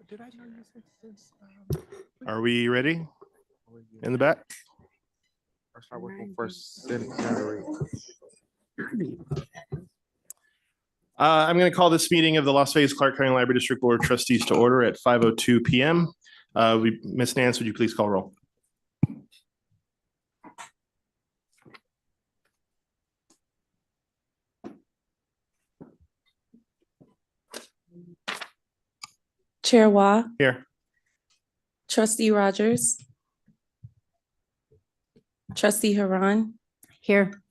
Did I know you since? Are we ready in the back? Or start with first Senator Reed. I'm going to call this meeting of the Las Vegas Clark County Library District Board of Trustees to order at 5:02 p.m. Ms. Nance, would you please call roll? Chair Wah, Here. Trustee Rogers, Trustee Haran, Here.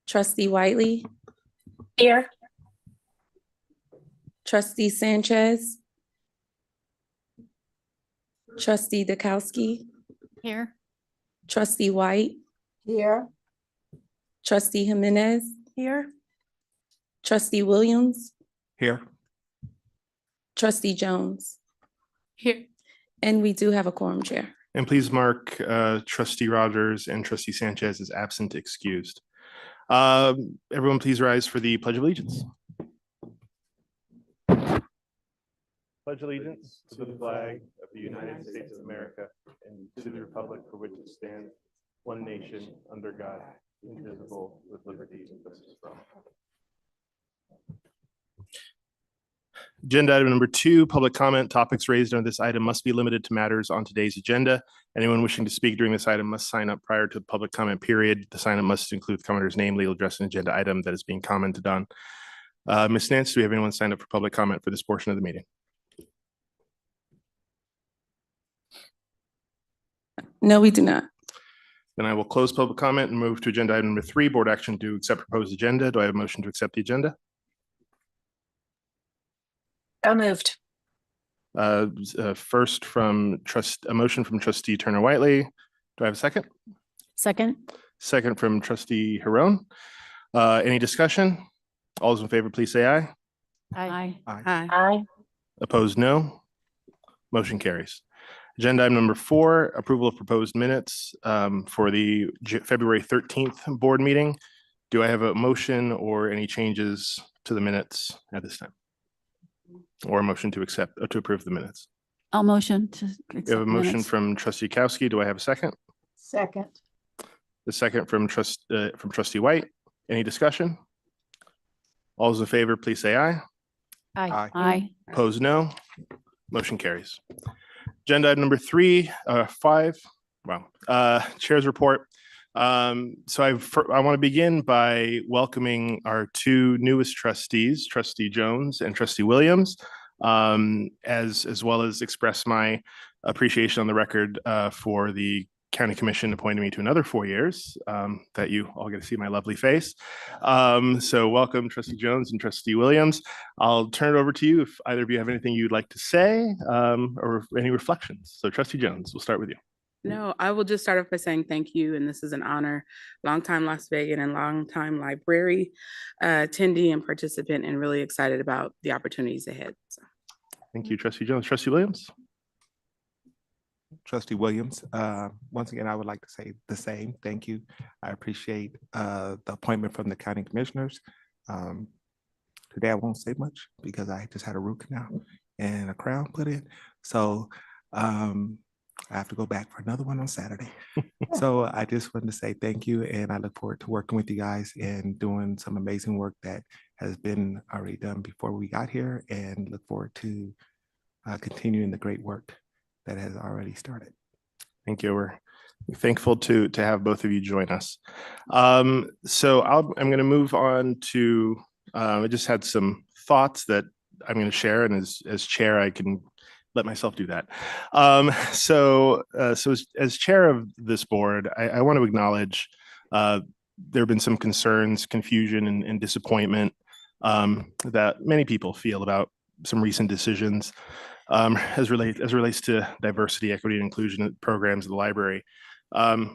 Trustee Whiteley, Here. Trustee Sanchez, Trustee Dukowski, Here. Trustee White, Here. Trustee Jimenez, Here. Trustee Williams, Here. Trustee Jones, Here. and we do have a quorum, Chair. And please mark Trustee Rogers and Trustee Sanchez as absent excused. Everyone please rise for the Pledge of Allegiance. Pledge allegiance to the flag of the United States of America and to the republic for which it stands, one nation, under God, indivisible, with liberty and justice for all. Agenda item number 2, public comment. Topics raised on this item must be limited to matters on today's agenda. Anyone wishing to speak during this item must sign up prior to the public comment period. The sign up must include the commenter's name, legal address, and agenda item that is being commented on. Ms. Nance, do we have anyone signed up for public comment for this portion of the meeting? No, we do not. Then I will close public comment and move to agenda item number 3, board action to accept proposed agenda. Do I have a motion to accept the agenda? So moved. First from a motion from Trustee Turner Whiteley. Do I have a second? Second. Second from Trustee Haran. Any discussion? All those in favor, please say aye. Aye. Aye. Opposed, no. Motion carries. Agenda item number 4, approval of proposed minutes for the February 13th board meeting. Do I have a motion or any changes to the minutes at this time? Or a motion to accept or to approve the minutes? I'll motion to accept. We have a motion minutes. from Trustee Kowski. Do I have a second? Second. The second from Trustee White. Any discussion? All those in favor, please say aye. Aye. Aye. Aye. Opposed, no. Motion carries. Agenda item number 5. Wow. Chair's report. So I want to begin by welcoming our 2 newest trustees, Trustee Jones and Trustee Williams, as well as express my appreciation on the record for the County Commission appointing me to another 4 years, that you all get to see my lovely face. So welcome, Trustee Jones and Trustee Williams. I'll turn it over to you if either of you have anything you'd like to say or any reflections. So Trustee Jones, we'll start with you. No, I will just start off by saying thank you, and this is an honor. Longtime Las Vegas and longtime library attendee and participant, and really excited about the opportunities ahead. So. Thank you, Trustee Jones. Trustee Williams? Trustee Williams, once again, I would like to say the same. Thank you. I appreciate the appointment from the county commissioners. Today I won't say much because I just had a root canal and a crown put in. So I have to go back for another one on Saturday. So I just wanted to say thank you, and I look forward to working with you guys and doing some amazing work that has been already done before we got here, and look forward to continuing the great work that has already started. Thank you. We're thankful to have both of you join us. So I'm going to move on to, I just had some thoughts that I'm going to share, and as chair, I can let myself do that. So as chair of this board, I want to acknowledge there have been some concerns, confusion, and disappointment that many people feel about some recent decisions as relates to diversity, equity, and inclusion programs at the library.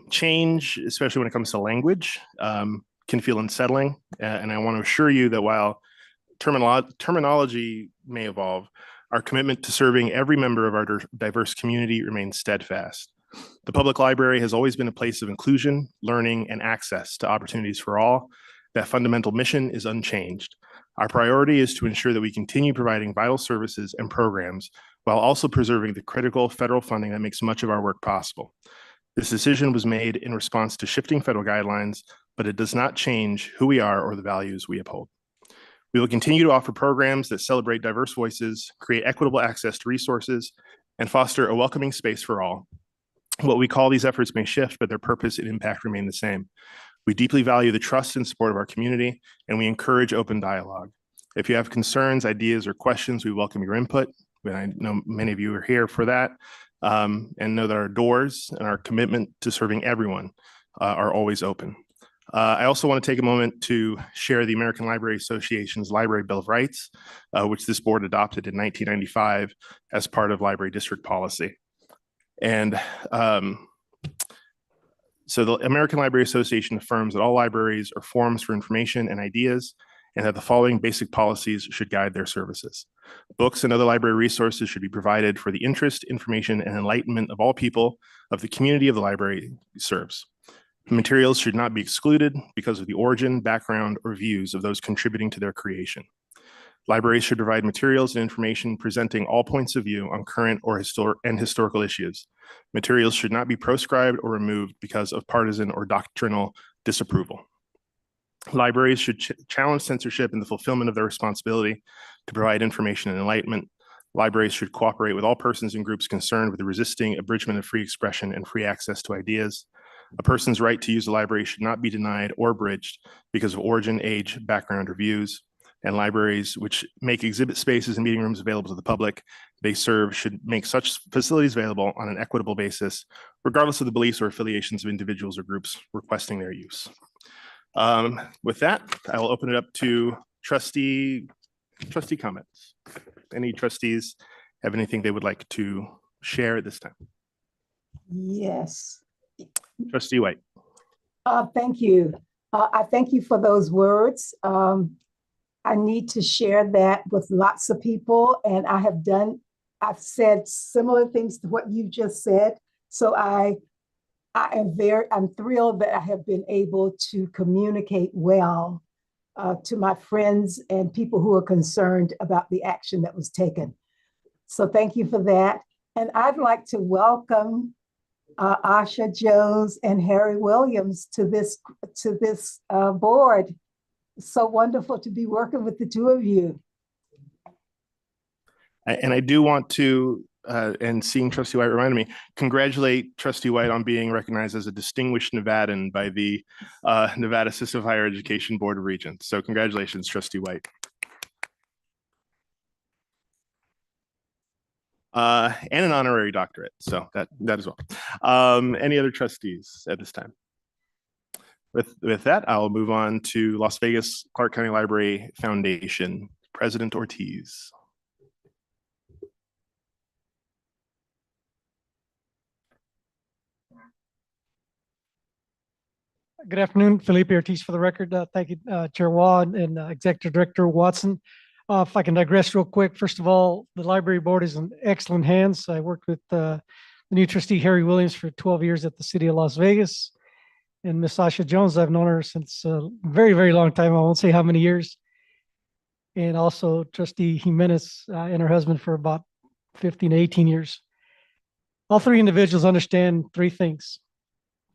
Change, especially when it comes to language, can feel unsettling. And I want to assure you that while terminology may evolve, our commitment to serving every member of our diverse community remains steadfast. The public library has always been a place of inclusion, learning, and access to opportunities for all. That fundamental mission is unchanged. Our priority is to ensure that we continue providing vital services and programs while also preserving the critical federal funding that makes much of our work possible. This decision was made in response to shifting federal guidelines, but it does not change who we are or the values we uphold. We will continue to offer programs that celebrate diverse voices, create equitable access to resources, and foster a welcoming space for all. What we call these efforts may shift, but their purpose and impact remain the same. We deeply value the trust and support of our community, and we encourage open dialogue. If you have concerns, ideas, or questions, we welcome your input. And I know many of you are here for that, and know that our doors and our commitment to serving everyone are always open. I also want to take a moment to share the American Library Association's Library Bill of Rights, which this board adopted in 1995 as part of library district policy. And so the American Library Association affirms that all libraries are forums for information and ideas, and that the following basic policies should guide their services. Books and other library resources should be provided for the interest, information, and enlightenment of all people of the community of the library serves. Materials should not be excluded because of the origin, background, or views of those contributing to their creation. Libraries should provide materials and information presenting all points of view on current or historical issues. Materials should not be proscribed or removed because of partisan or doctrinal disapproval. Libraries should challenge censorship in the fulfillment of their responsibility to provide information and enlightenment. Libraries should cooperate with all persons and groups concerned with the resisting abridgment of free expression and free access to ideas. A person's right to use the library should not be denied or abridged because of origin, age, background, or views. And libraries which make exhibit spaces and meeting rooms available to the public they serve should make such facilities available on an equitable basis, regardless of the beliefs or affiliations of individuals or groups requesting their use. With that, I will open it up to trustee comments. Any trustees have anything they would like to share at this time? Yes. Trustee White. Thank you. I thank you for those words. I need to share that with lots of people, and I've said similar things to what you just said. So I'm thrilled that I have been able to communicate well to my friends and people who are concerned about the action that was taken. So thank you for that. And I'd like to welcome Asha Jones and Harry Williams to this board. So wonderful to be working with the two of you. And I do want to, and seeing Trustee White reminded me, congratulate Trustee White on being recognized as a distinguished Nevadan by the Nevada System of Higher Education Board of Regents. So congratulations, Trustee White. And an honorary doctorate, so that as well. Any other trustees at this time? With that, I'll move on to Las Vegas Clark County Library Foundation, President Ortiz. Good afternoon, Felipe Ortiz for the record. Thank you, Chair Wad and Executive Director Watson. If I can digress real quick, first of all, the library board is in excellent hands. I worked with the new trustee, Harry Williams, for 12 years at the city of Las Vegas. And Miss Asha Jones, I've known her since a very, very long time. I won't say how many years. And also Trustee Jimenez and her husband for about 15 to 18 years. All three individuals understand three things: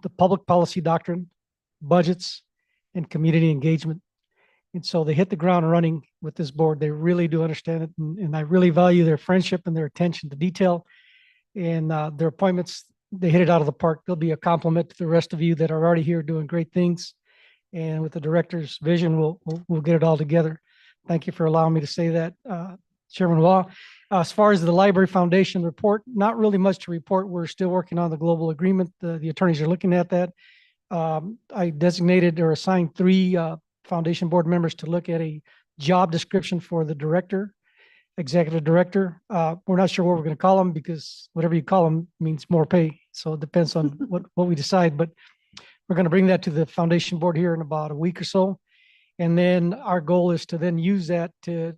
the public policy doctrine, budgets, and community engagement. And so they hit the ground running with this board. They really do understand it. And I really value their friendship and their attention to detail. And their appointments, they hit it out of the park. They'll be a compliment to the rest of you that are already here doing great things. And with the director's vision, we'll get it all together. Thank you for allowing me to say that, Chairman Wah. As far as the Library Foundation report, not really much to report. We're still working on the global agreement. The attorneys are looking at that. I designated or assigned 3 foundation board members to look at a job description for the director, executive director. We're not sure what we're going to call them because whatever you call them means more pay. So it depends on what we decide, but we're going to bring that to the foundation board here in about a week or so. And then our goal is to then use that to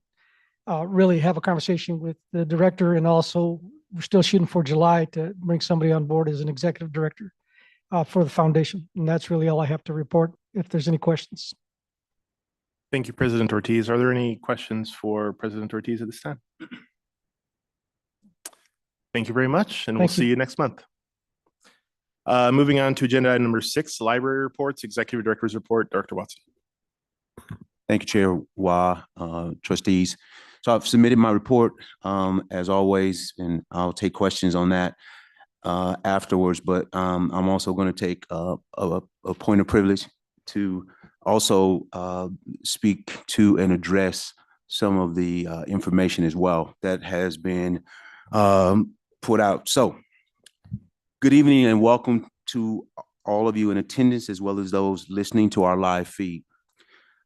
really have a conversation with the director. And also we're still shooting for July to bring somebody on board as an executive director for the foundation. And that's really all I have to report if there's any questions. Thank you, President Ortiz. Are there any questions for President Ortiz at this time? Thank you very much, and we'll Thank you. see you next month. Moving on to agenda item number 6, library reports, Executive Director's report. Dr. Watson. Thank you, Chair Wah, trustees. So I've submitted my report as always, and I'll take questions on that afterwards. But I'm also going to take a point of privilege to also speak to and address some of the information as well that has been put out. So good evening and welcome to all of you in attendance as well as those listening to our live feed.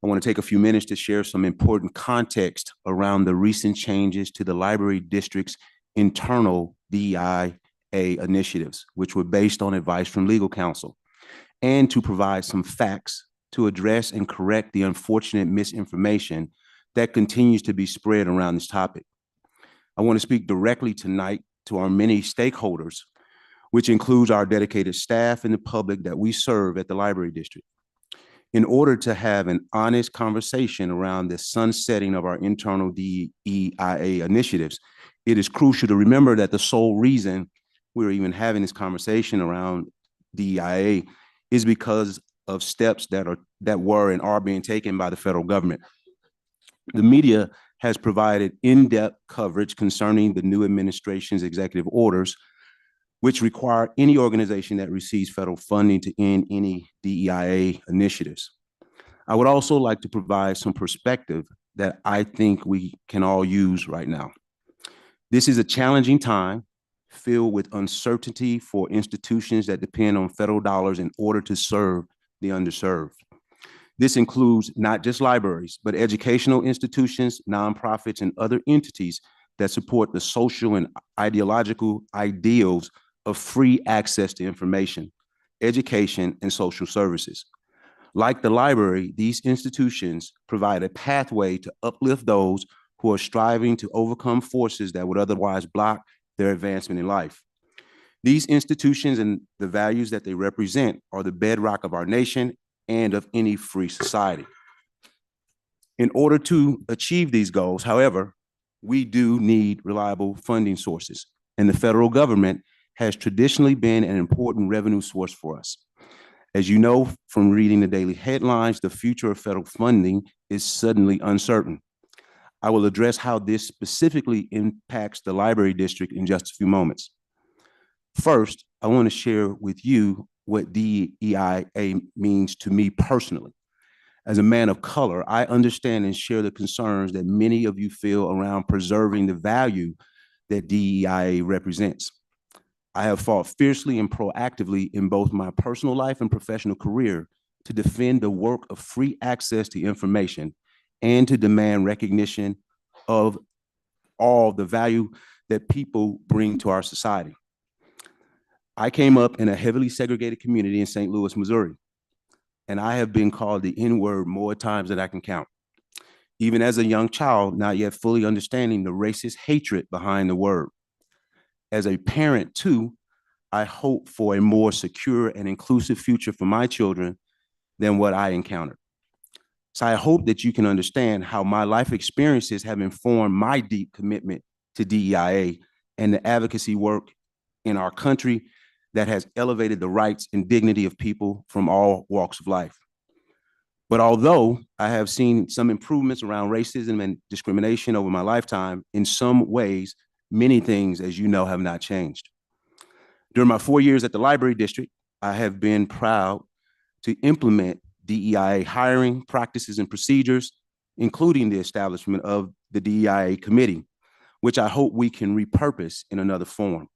I want to take a few minutes to share some important context around the recent changes to the library district's internal DEIA initiatives, which were based on advice from legal counsel, and to provide some facts to address and correct the unfortunate misinformation that continues to be spread around this topic. I want to speak directly tonight to our many stakeholders, which includes our dedicated staff and the public that we serve at the library district. In order to have an honest conversation around the sunsetting of our internal DEIA initiatives, it is crucial to remember that the sole reason we're even having this conversation around DEIA is because of steps that were and are being taken by the federal government. The media has provided in-depth coverage concerning the new administration's executive orders, which require any organization that receives federal funding to end any DEIA initiatives. I would also like to provide some perspective that I think we can all use right now. This is a challenging time filled with uncertainty for institutions that depend on federal dollars in order to serve the underserved. This includes not just libraries, but educational institutions, nonprofits, and other entities that support the social and ideological ideals of free access to information, education, and social services. Like the library, these institutions provide a pathway to uplift those who are striving to overcome forces that would otherwise block their advancement in life. These institutions and the values that they represent are the bedrock of our nation and of any free society. In order to achieve these goals, however, we do need reliable funding sources, and the federal government has traditionally been an important revenue source for us. As you know from reading the daily headlines, the future of federal funding is suddenly uncertain. I will address how this specifically impacts the library district in just a few moments. First, I want to share with you what DEIA means to me personally. As a man of color, I understand and share the concerns that many of you feel around preserving the value that DEIA represents. I have fought fiercely and proactively in both my personal life and professional career to defend the work of free access to information and to demand recognition of all the value that people bring to our society. I came up in a heavily segregated community in St. Louis, Missouri, and I have been called the N-word more times than I can count. Even as a young child, not yet fully understanding the racist hatred behind the word. As a parent too, I hope for a more secure and inclusive future for my children than what I encountered. So I hope that you can understand how my life experiences have informed my deep commitment to DEIA and the advocacy work in our country that has elevated the rights and dignity of people from all walks of life. But although I have seen some improvements around racism and discrimination over my lifetime, in some ways, many things, as you know, have not changed. During my 4 years at the library district, I have been proud to implement DEIA hiring practices and procedures, including the establishment of the DEIA committee, which I hope we can repurpose in another form.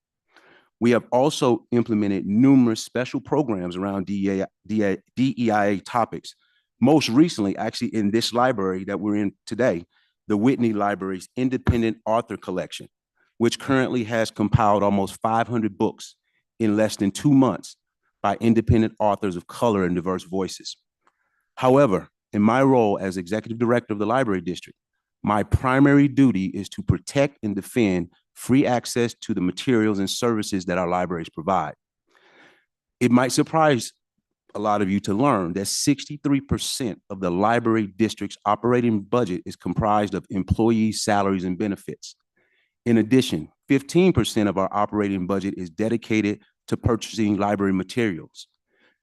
We have also implemented numerous special programs around DEIA topics. Most recently, actually in this library that we're in today, the Whitney Library's Independent Author Collection, which currently has compiled almost 500 books in less than 2 months by independent authors of color and diverse voices. However, in my role as executive director of the library district, my primary duty is to protect and defend free access to the materials and services that our libraries provide. It might surprise a lot of you to learn that 63% of the library district's operating budget is comprised of employee salaries and benefits. In addition, 15% of our operating budget is dedicated to purchasing library materials.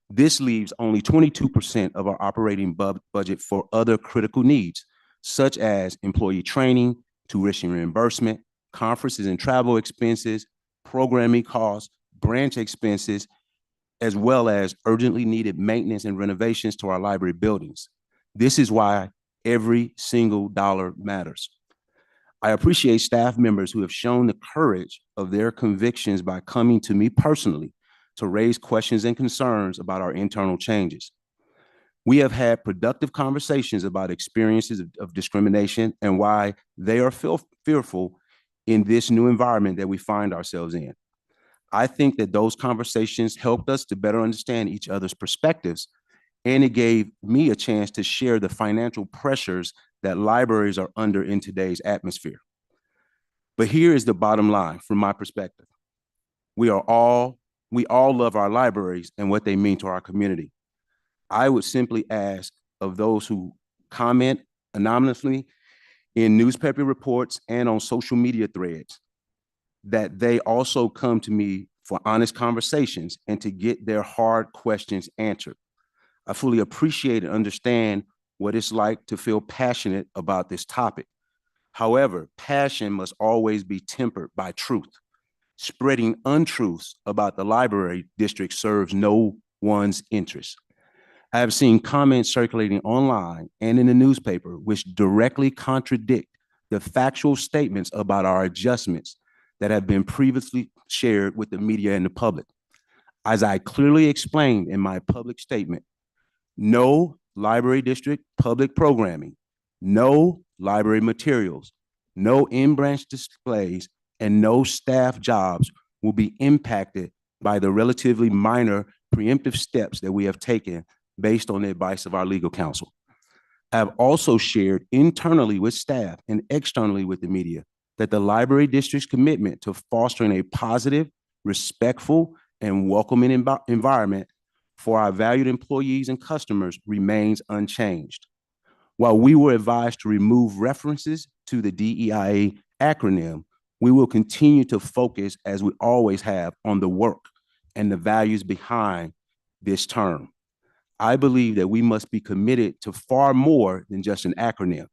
This leaves only 22% of our operating budget for other critical needs, such as employee training, tuition reimbursement, conferences and travel expenses, programming costs, branch expenses, as well as urgently needed maintenance and renovations to our library buildings. This is why every single dollar matters. I appreciate staff members who have shown the courage of their convictions by coming to me personally to raise questions and concerns about our internal changes. We have had productive conversations about experiences of discrimination and why they are fearful in this new environment that we find ourselves in. I think that those conversations helped us to better understand each other's perspectives, and it gave me a chance to share the financial pressures that libraries are under in today's atmosphere. But here is the bottom line from my perspective. We all love our libraries and what they mean to our community. I would simply ask of those who comment anonymously in newspaper reports and on social media threads that they also come to me for honest conversations and to get their hard questions answered. I fully appreciate and understand what it's like to feel passionate about this topic. However, passion must always be tempered by truth. Spreading untruths about the library district serves no one's interest. I have seen comments circulating online and in the newspaper which directly contradict the factual statements about our adjustments that have been previously shared with the media and the public. As I clearly explained in my public statement, no library district public programming, no library materials, no in-branch displays, and no staff jobs will be impacted by the relatively minor preemptive steps that we have taken based on the advice of our legal counsel. I have also shared internally with staff and externally with the media that the library district's commitment to fostering a positive, respectful, and welcoming environment for our valued employees and customers remains unchanged. While we were advised to remove references to the DEIA acronym, we will continue to focus, as we always have, on the work and the values behind this term. I believe that we must be committed to far more than just an acronym.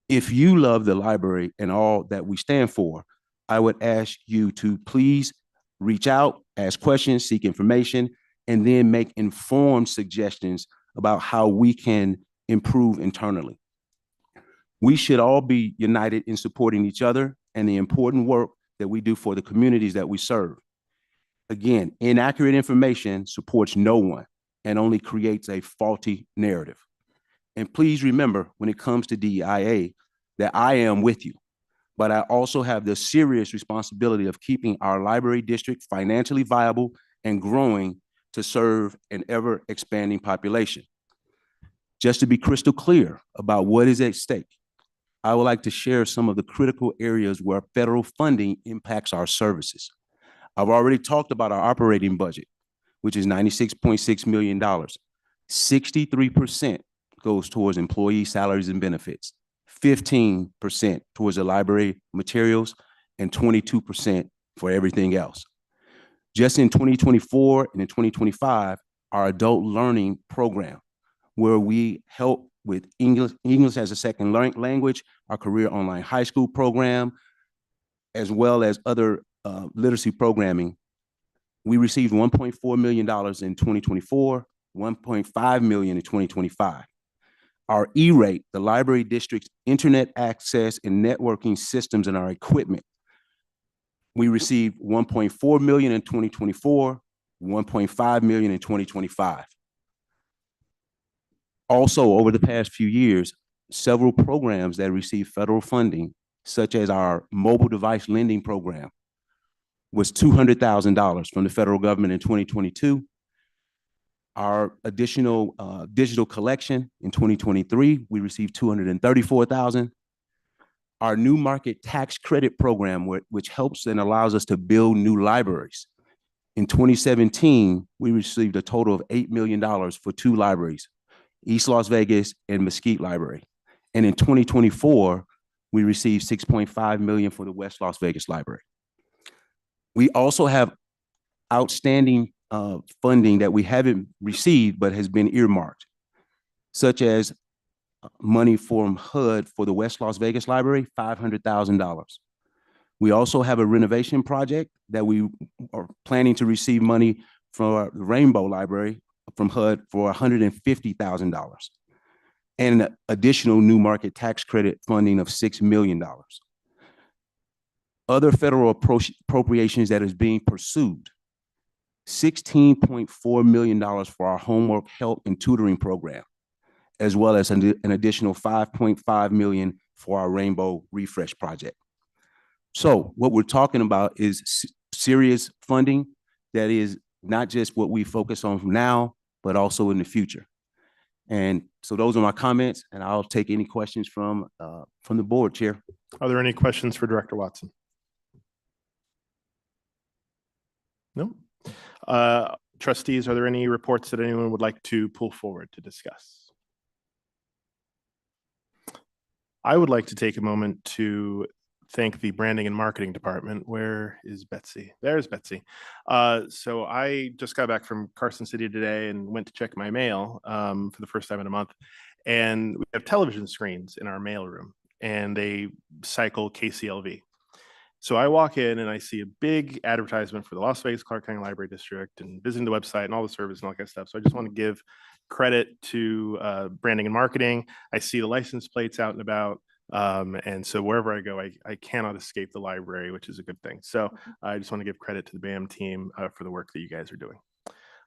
If you love the library and all that we stand for, I would ask you to please reach out, ask questions, seek information, and then make informed suggestions about how we can improve internally. We should all be united in supporting each other and the important work that we do for the communities that we serve. Again, inaccurate information supports no one and only creates a faulty narrative. And please remember, when it comes to DEIA, that I am with you, but I also have the serious responsibility of keeping our library district financially viable and growing to serve an ever expanding population. Just to be crystal clear about what is at stake, I would like to share some of the critical areas where federal funding impacts our services. I've already talked about our operating budget, which is $96.6 million. 63% goes towards employee salaries and benefits, 15% towards the library materials, and 22% for everything else. Just in 2024 and in 2025, our adult learning program, where we help with English as a second language, our career online high school program, as well as other literacy programming, we received $1.4 million in 2024, $1.5 million in 2025. Our E-rate, the library district's internet access and networking systems and our equipment, we received $1.4 million in 2024, $1.5 million in 2025. Also, over the past few years, several programs that received federal funding, such as our mobile device lending program, was $200,000 from the federal government in 2022. Our additional digital collection in 2023, we received $234,000. Our new market tax credit program, which helps and allows us to build new libraries. In 2017, we received a total of $8 million for 2 libraries, East Las Vegas and Mesquite Library. And in 2024, we received $6.5 million for the West Las Vegas Library. We also have outstanding funding that we haven't received but has been earmarked, such as money from HUD for the West Las Vegas Library, $500,000. We also have a renovation project that we are planning to receive money from the Rainbow Library from HUD for $150,000 and an additional new market tax credit funding of $6 million. Other federal appropriations that is being pursued, $16.4 million for our homework help and tutoring program, as well as an additional $5.5 million for our Rainbow Refresh project. So what we're talking about is serious funding that is not just what we focus on now, but also in the future. And so those are my comments, and I'll take any questions from the board, Chair. Are there any questions for Director Watson? No. Trustees, are there any reports that anyone would like to pull forward to discuss? I would like to take a moment to thank the branding and marketing department. Where is Betsy? There's Betsy. So I just got back from Carson City today and went to check my mail for the first time in a month. And we have television screens in our mailroom, and they cycle KCLV. So I walk in and I see a big advertisement for the Las Vegas Clark County Library District and visiting the website and all the service and all that kind of stuff. So I just want to give credit to branding and marketing. I see the license plates out and about. And so wherever I go, I cannot escape the library, which is a good thing. So I just want to give credit to the BAM team for the work that you guys are doing.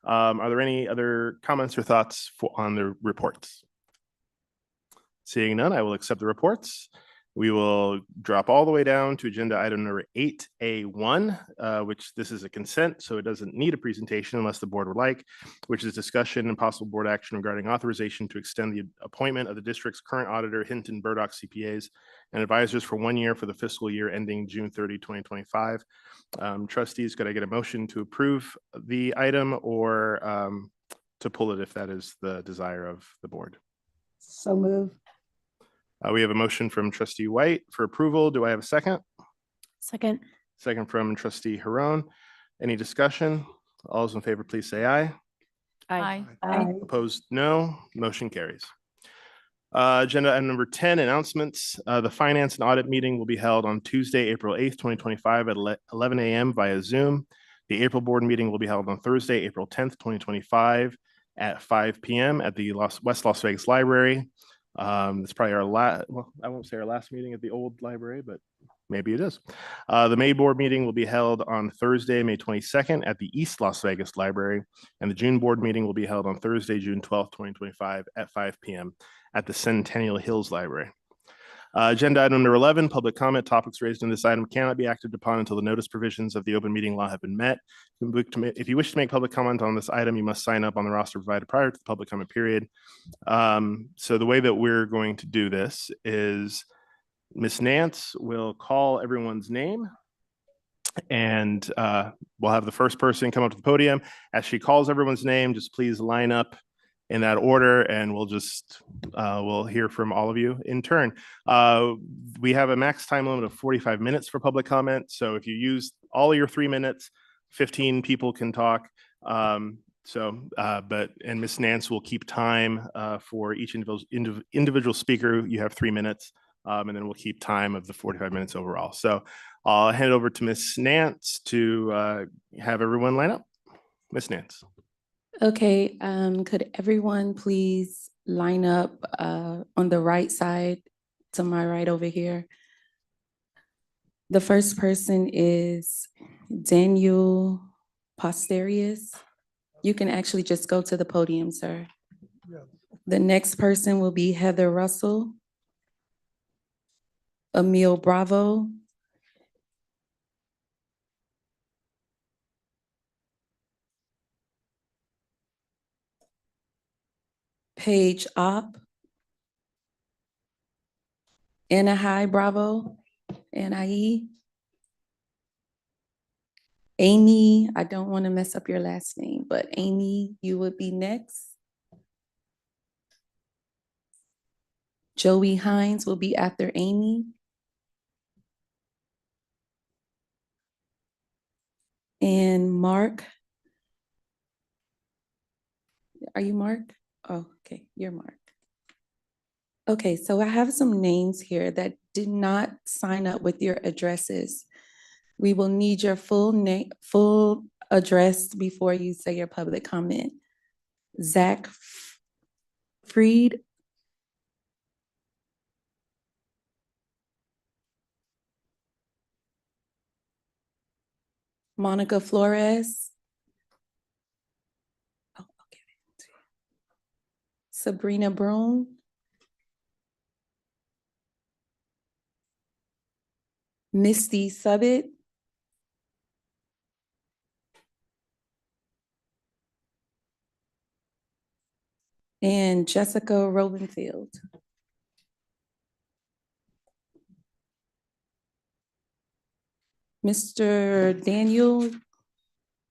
Are there any other comments or thoughts on the reports? Seeing none, I will accept the reports. We will drop all the way down to agenda item number 8A1, which this is a consent, so it doesn't need a presentation unless the board would like, which is discussion and possible board action regarding authorization to extend the appointment of the district's current auditor, Hinton Burdock CPAs, and advisors for 1 year for the fiscal year ending June 30, 2025. Trustees, could I get a motion to approve the item or to pull it if that is the desire of the board? So move. We have a motion from Trustee White for approval. Do I have a second? Second. Second from Trustee Harron. Any discussion? All those in favor, please say aye. Aye. Aye. Opposed, no. Motion carries. Agenda item number 10, announcements. The Finance and Audit meeting will be held on Tuesday, April 8th, 2025 at 11 a.m. via Zoom. The April board meeting will be held on Thursday, April 10th, 2025 at 5 p.m. at the West Las Vegas Library. It's probably our last, well, I won't say our last meeting at the old library, but maybe it is. The May board meeting will be held on Thursday, May 22nd at the East Las Vegas Library, and the June board meeting will be held on Thursday, June 12th, 2025 at 5 p.m. at the Centennial Hills Library. Agenda item number 11, public comment. Topics raised in this item cannot be acted upon until the notice provisions of the open meeting law have been met. If you wish to make public comment on this item, you must sign up on the roster provided prior to the public comment period. So the way that we're going to do this is Ms. Nance will call everyone's name, and we'll have the first person come up to the podium. As she calls everyone's name, just please line up in that order, and we'll hear from all of you in turn. We have a max time limit of 45 minutes for public comment. So if you use all of your 3 minutes, 15 people can talk. And Ms. Nance will keep time for each individual speaker. You have 3 minutes, and then we'll keep time of the 45 minutes overall. So I'll hand it over to Ms. Nance to have everyone line up. Ms. Nance. Okay, could everyone please line up on the right side, to my right over here? The first person is Daniel Posterius. You can actually just go to the podium, sir. The next person will be Heather Russell, Emil Bravo, Paige Opp, Anahai Bravo, Anahi, Amy, I don't want to mess up your last name, but Amy, you would be next. Joey Hines will be after Amy. And Mark. Are you Mark? Oh, okay, you're Mark. Okay, so I have some names here that did not sign up with your addresses. We will need your full name, full address before you say your public comment. Zach Freed. Monica Flores. Oh, okay. Sabrina Broom. Misty Subbit. And Jessica Robenfield. Mr. Daniel,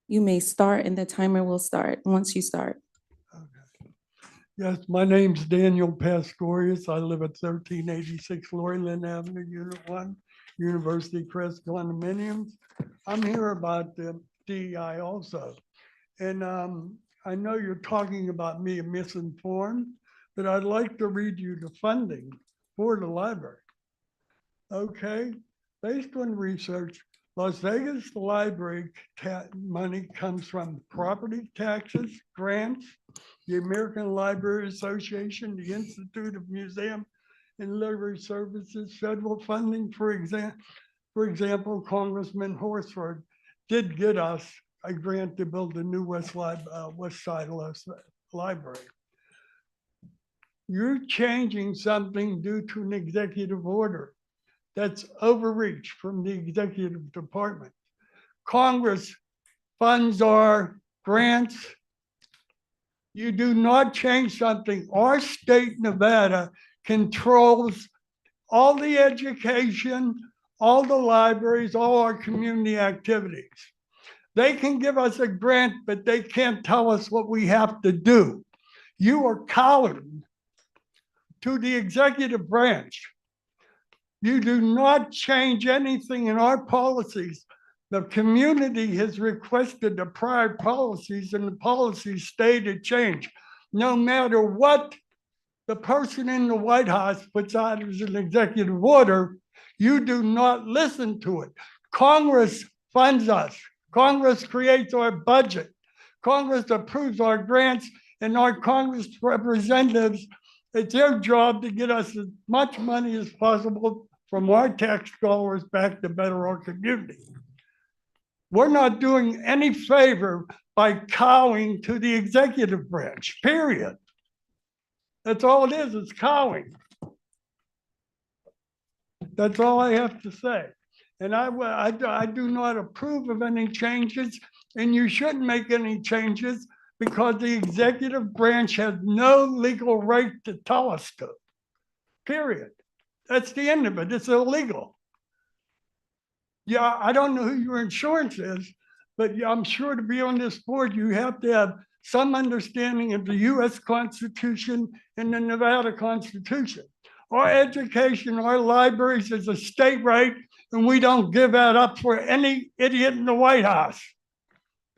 you may start and the timer will start once you start. Yes, my name's Daniel Pastorius. I live at 1386 Lorryland Avenue, Unit 1, University Crest condominiums. I'm here about the DEI also. And I know you're talking about me misinformed, but I'd like to read you the funding for the library. Okay, based on research, Las Vegas Library money comes from property taxes, grants, the American Library Association, the Institute of Museum and Library Services, federal funding, for example, Congressman Horsford did get us a grant to build a new West Side Library. You're changing something due to an executive order. That's overreach from the executive department. Congress funds our grants. You do not change something. Our state, Nevada, controls all the education, all the libraries, all our community activities. They can give us a grant, but they can't tell us what we have to do. You are cowardly to the executive branch. You do not change anything in our policies. The community has requested the prior policies and the policies stay to change. No matter what the person in the White House puts out as an executive order, you do not listen to it. Congress funds us. Congress creates our budget. Congress approves our grants, and our Congress representatives, it's their job to get us as much money as possible from our tax dollars back to better our community. We're not doing any favor by cowing to the executive branch, period. That's all it is, it's cowing. That's all I have to say. And I do not approve of any changes, and you shouldn't make any changes because the executive branch has no legal right to tell us to, period. That's the end of it. It's illegal. Yeah, I don't know who your insurance is, but yeah, I'm sure to be on this board, you have to have some understanding of the US Constitution and the Nevada Constitution. Our education, our libraries is a state right, and we don't give that up for any idiot in the White House,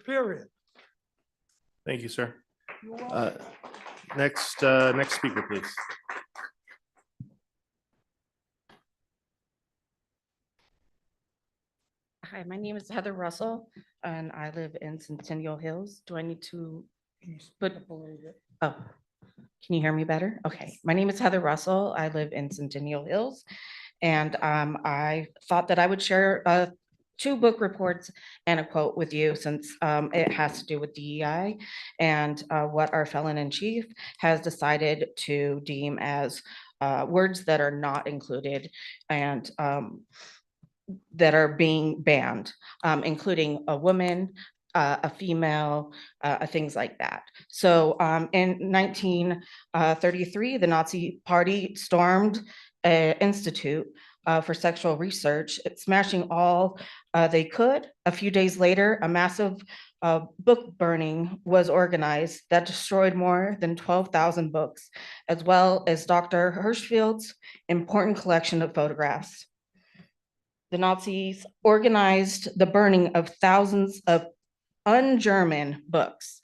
period. Thank you, sir. Next speaker, please. Hi, my name is Heather Russell, and I live in Centennial Hills. Do I need to put? Oh, can you hear me better? Okay, my name is Heather Russell. I live in Centennial Hills, and I thought that I would share 2 book reports and a quote with you, since it has to do with DEI and what our felon-in-chief has decided to deem as words that are not included and that are being banned, including a woman, a female, things like that. So in 1933, the Nazi Party stormed an institute for sexual research, smashing all they could. A few days later, a massive book burning was organized that destroyed more than 12,000 books, as well as Dr. Hirschfield's important collection of photographs. The Nazis organized the burning of thousands of un-German books,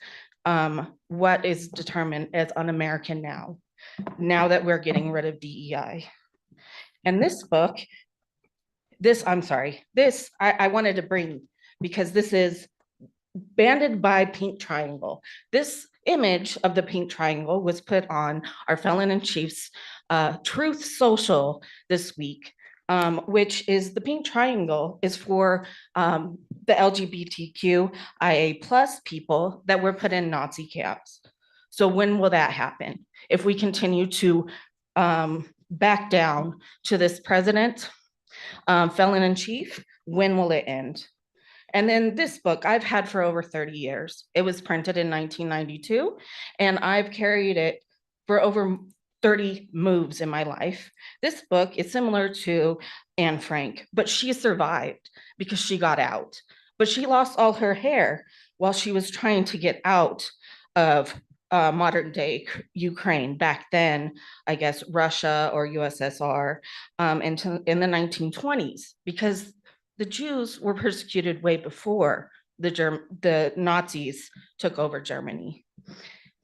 what is determined as un-American now that we're getting rid of DEI. And this book, I wanted to bring because this is banded by Pink Triangle. This image of the Pink Triangle was put on our felon in chief's Truth Social this week, which is the Pink Triangle is for the LGBTQIA plus people that were put in Nazi camps. So when will that happen? If we continue to back down to this president, felon in chief, when will it end? And then this book I've had for over 30 years. It was printed in 1992, and I've carried it for over 30 moves in my life. This book is similar to Anne Frank, but she survived because she got out. But she lost all her hair while she was trying to get out of modern day Ukraine, back then, I guess, Russia or USSR, in the 1920s, because the Jews were persecuted way before the Nazis took over Germany.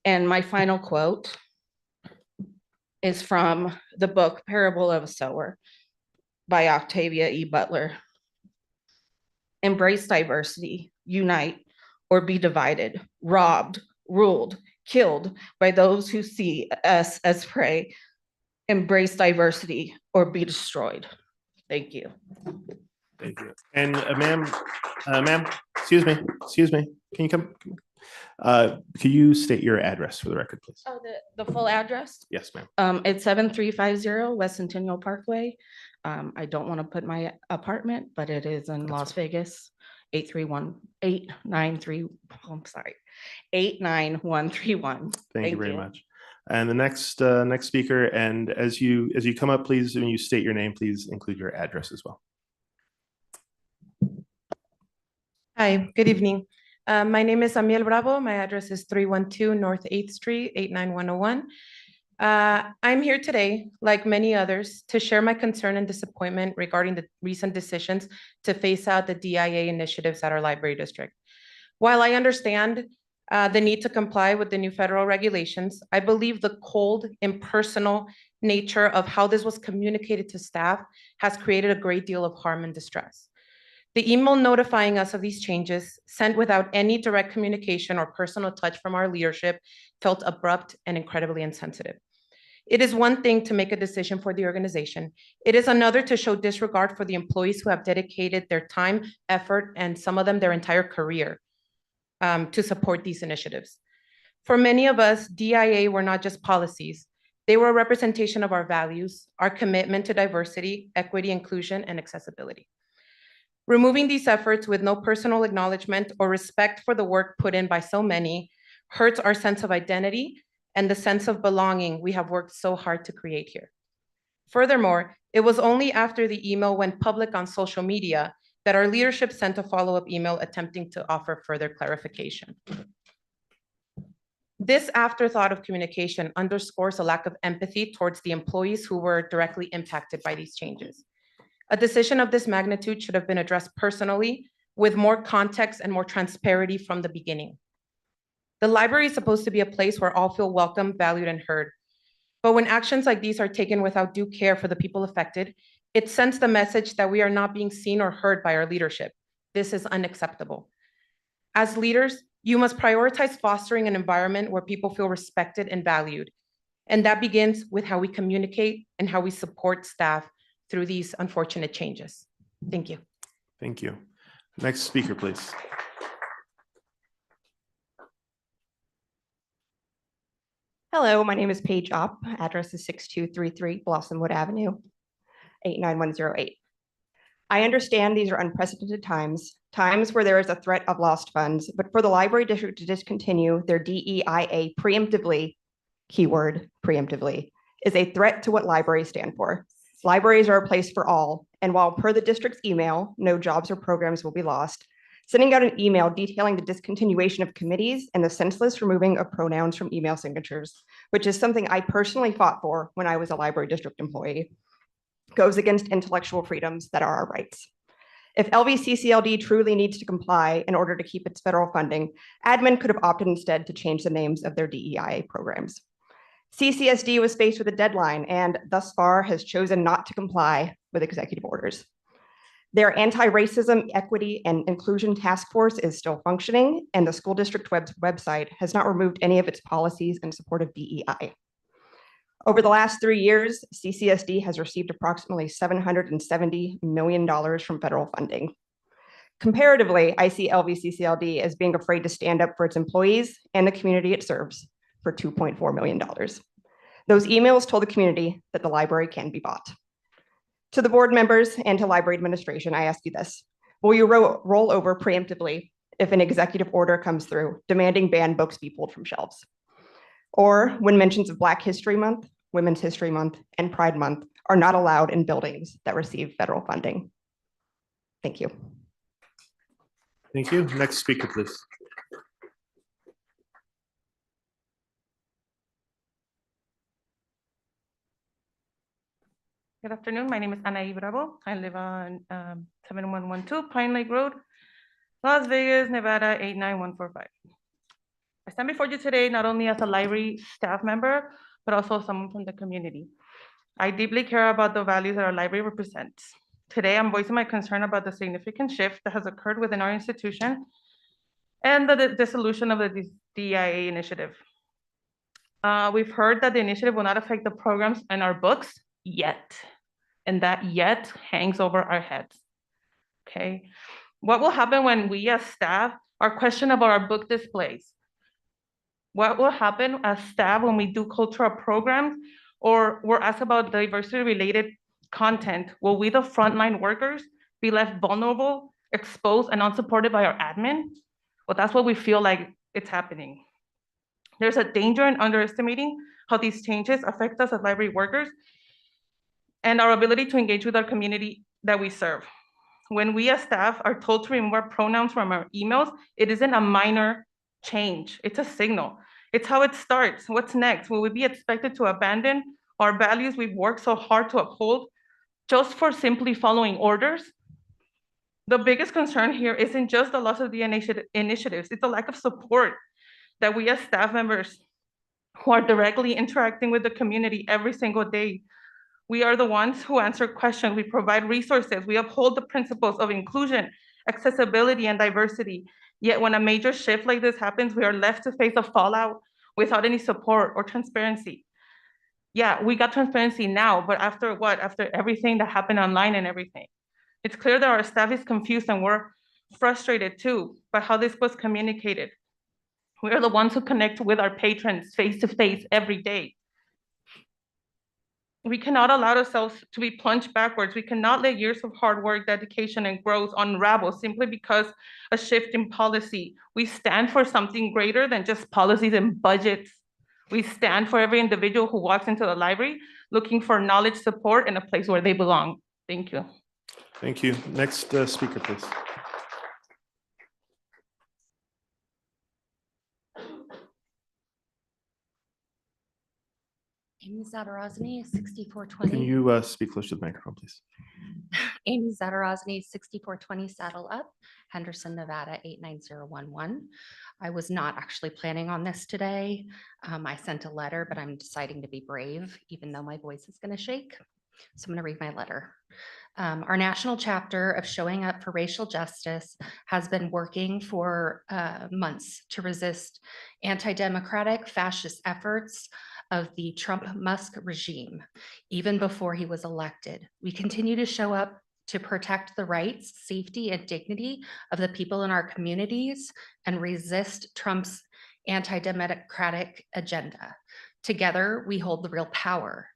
And my final quote is from the book Parable of a Sower by Octavia E. Butler. Embrace diversity, unite, or be divided, robbed, ruled, killed by those who see us as prey. Embrace diversity or be destroyed. Thank you. Thank you. And ma'am, excuse me. Can you come? Can you state your address for the record, please? Oh, the full address? Yes, ma'am. It's 7350 West Centennial Parkway. I don't want to put my apartment, but it is in Las Vegas, 89131. Thank you very much. And the next speaker, and as you come up, please, when you state your name, please include your address as well. Hi, good evening. My name is Amiel Bravo. My address is 312 North 8th Street, 89101. I'm here today, like many others, to share my concern and disappointment regarding the recent decisions to phase out the DIA initiatives at our library district. While I understand the need to comply with the new federal regulations, I believe the cold, impersonal nature of how this was communicated to staff has created a great deal of harm and distress. The email notifying us of these changes, sent without any direct communication or personal touch from our leadership, felt abrupt and incredibly insensitive. It is one thing to make a decision for the organization. It is another to show disregard for the employees who have dedicated their time, effort, and some of them their entire career to support these initiatives. For many of us, DIA were not just policies. They were a representation of our values, our commitment to diversity, equity, inclusion, and accessibility. Removing these efforts with no personal acknowledgement or respect for the work put in by so many hurts our sense of identity and the sense of belonging we have worked so hard to create here. Furthermore, it was only after the email went public on social media that our leadership sent a follow-up email attempting to offer further clarification. This afterthought of communication underscores a lack of empathy towards the employees who were directly impacted by these changes. A decision of this magnitude should have been addressed personally with more context and more transparency from the beginning. The library is supposed to be a place where all feel welcome, valued, and heard. But when actions like these are taken without due care for the people affected, it sends the message that we are not being seen or heard by our leadership. This is unacceptable. As leaders, you must prioritize fostering an environment where people feel respected and valued. And that begins with how we communicate and how we support staff through these unfortunate changes. Thank you. Thank you. Next speaker, please. Hello, my name is Paige Opp. Address is 6233 Blossomwood Avenue, 89108. I understand these are unprecedented times where there is a threat of lost funds, but for the library district to discontinue their DEIA preemptively, keyword preemptively, is a threat to what libraries stand for. Libraries are a place for all, and while per the district's email, no jobs or programs will be lost, sending out an email detailing the discontinuation of committees and the senseless removing of pronouns from email signatures, which is something I personally fought for when I was a library district employee, goes against intellectual freedoms that are our rights. If LVCCLD truly needs to comply in order to keep its federal funding, admin could have opted instead to change the names of their DEIA programs. CCSD was faced with a deadline and thus far has chosen not to comply with executive orders. Their anti-racism, equity, and inclusion task force is still functioning, and the school district website has not removed any of its policies in support of DEI. Over the last 3 years, CCSD has received approximately $770 million from federal funding. Comparatively, I see LVCCLD as being afraid to stand up for its employees and the community it serves for $2.4 million. Those emails told the community that the library can be bought. To the board members and to library administration, I ask you this: will you roll over preemptively if an executive order comes through demanding banned books be pulled from shelves? Or when mentions of Black History Month, Women's History Month, and Pride Month are not allowed in buildings that receive federal funding? Thank you. Thank you. Next speaker, please. Good afternoon. My name is Ana Bravo. I live on 7112 Pine Lake Road, Las Vegas, Nevada 89145. I stand before you today not only as a library staff member, but also someone from the community. I deeply care about the values that our library represents. Today, I'm voicing my concern about the significant shift that has occurred within our institution and the dissolution of the DEIA initiative. We've heard that the initiative will not affect the programs and our books yet. And that yet hangs over our heads, okay? What will happen when we as staff are questioned about our book displays? What will happen as staff when we do cultural programs or we're asked about diversity-related content? Will we, the frontline workers, be left vulnerable, exposed, and unsupported by our admin? Well, that's what we feel like it's happening. There's a danger in underestimating how these changes affect us as library workers and our ability to engage with our community that we serve. When we as staff are told to remove our pronouns from our emails, it isn't a minor change, it's a signal. It's how it starts. What's next? Will we be expected to abandon our values we've worked so hard to uphold just for simply following orders? The biggest concern here isn't just the loss of the initiatives, it's a lack of support that we as staff members who are directly interacting with the community every single day. We are the ones who answer questions, we provide resources, we uphold the principles of inclusion, accessibility, and diversity. Yet when a major shift like this happens, we are left to face the fallout without any support or transparency. Yeah, we got transparency now, but after what? After everything that happened online and everything. It's clear that our staff is confused and we're frustrated too by how this was communicated. We are the ones who connect with our patrons face to face every day. We cannot allow ourselves to be plunged backwards. We cannot let years of hard work, dedication, and growth unravel simply because a shift in policy. We stand for something greater than just policies and budgets. We stand for every individual who walks into the library looking for knowledge, support, and a place where they belong. Thank you. Thank you. Next speaker, please. Amy Zadarozny, 6420. Can you speak close to the microphone, please? Amy Zadarozny, 6420 Saddle Up, Henderson, Nevada, 89011. I was not actually planning on this today. I sent a letter, but I'm deciding to be brave, even though my voice is going to shake. So I'm going to read my letter. Our national chapter of Showing Up for Racial Justice has been working for months to resist anti-democratic fascist efforts of the Trump-Musk regime, even before he was elected. We continue to show up to protect the rights, safety, and dignity of the people in our communities and resist Trump's anti-democratic agenda. Together, we hold the real power.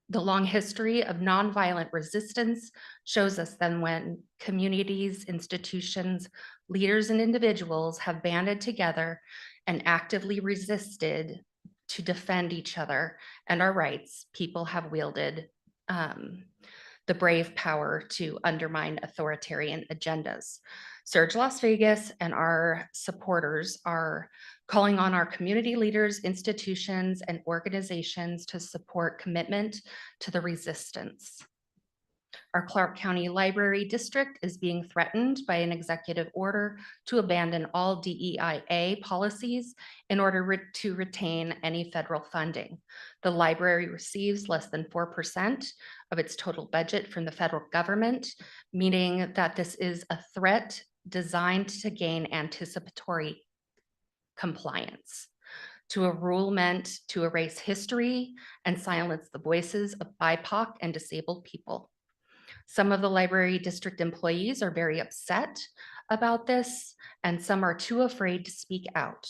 The long history of nonviolent resistance shows us then when communities, institutions, leaders, and individuals have banded together and actively resisted to defend each other and our rights, people have wielded the brave power to undermine authoritarian agendas. Surge Las Vegas and our supporters are calling on our community leaders, institutions, and organizations to support commitment to the resistance. Our Clark County Library District is being threatened by an executive order to abandon all DEIA policies in order to retain any federal funding. The library receives less than 4% of its total budget from the federal government, meaning that this is a threat designed to gain anticipatory compliance to a rule meant to erase history and silence the voices of BIPOC and disabled people. Some of the library district employees are very upset about this, and some are too afraid to speak out.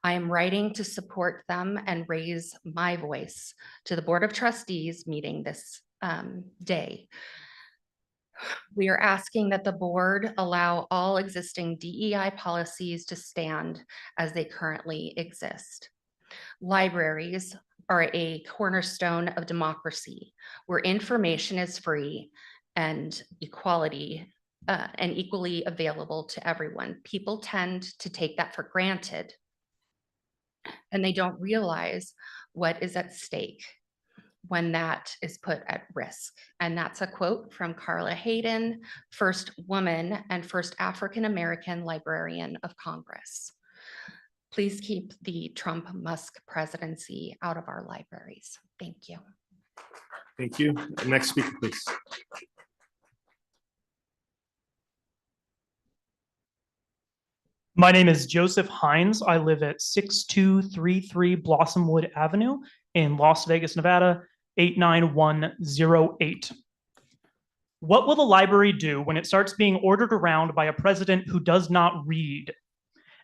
I am writing to support them and raise my voice to the Board of Trustees meeting this day. We are asking that the board allow all existing DEI policies to stand as they currently exist. Libraries are a cornerstone of democracy where information is free and equality and equally available to everyone. People tend to take that for granted, and they don't realize what is at stake when that is put at risk. And that's a quote from Carla Hayden, first woman and first African-American librarian of Congress. Please keep the Trump-Musk presidency out of our libraries. Thank you. Thank you. Next speaker, please. My name is Joseph Hines. I live at 6233 Blossomwood Avenue in Las Vegas, Nevada, 89108. What will the library do when it starts being ordered around by a president who does not read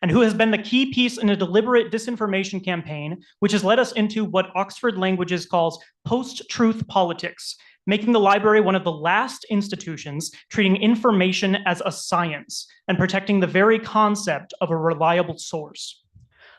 and who has been the key piece in a deliberate disinformation campaign, which has led us into what Oxford Languages calls post-truth politics, making the library one of the last institutions treating information as a science and protecting the very concept of a reliable source?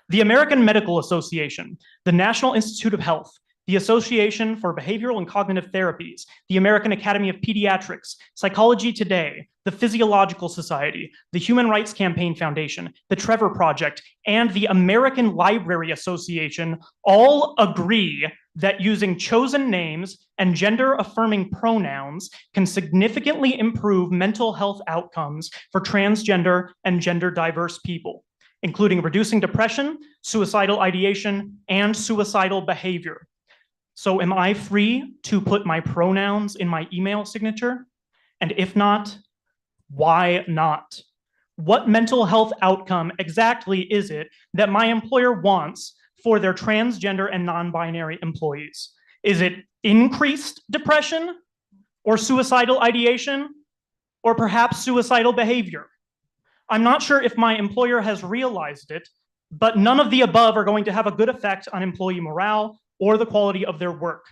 The American Medical Association, the National Institute of Health, the Association for Behavioral and Cognitive Therapies, the American Academy of Pediatrics, Psychology Today, the Physiological Society, the Human Rights Campaign Foundation, the Trevor Project, and the American Library Association all agree that using chosen names and gender-affirming pronouns can significantly improve mental health outcomes for transgender and gender-diverse people, including reducing depression, suicidal ideation, and suicidal behavior. So am I free to put my pronouns in my email signature? And if not, why not? What mental health outcome exactly is it that my employer wants for their transgender and non-binary employees? Is it increased depression or suicidal ideation or perhaps suicidal behavior? I'm not sure if my employer has realized it, but none of the above are going to have a good effect on employee morale or the quality of their work.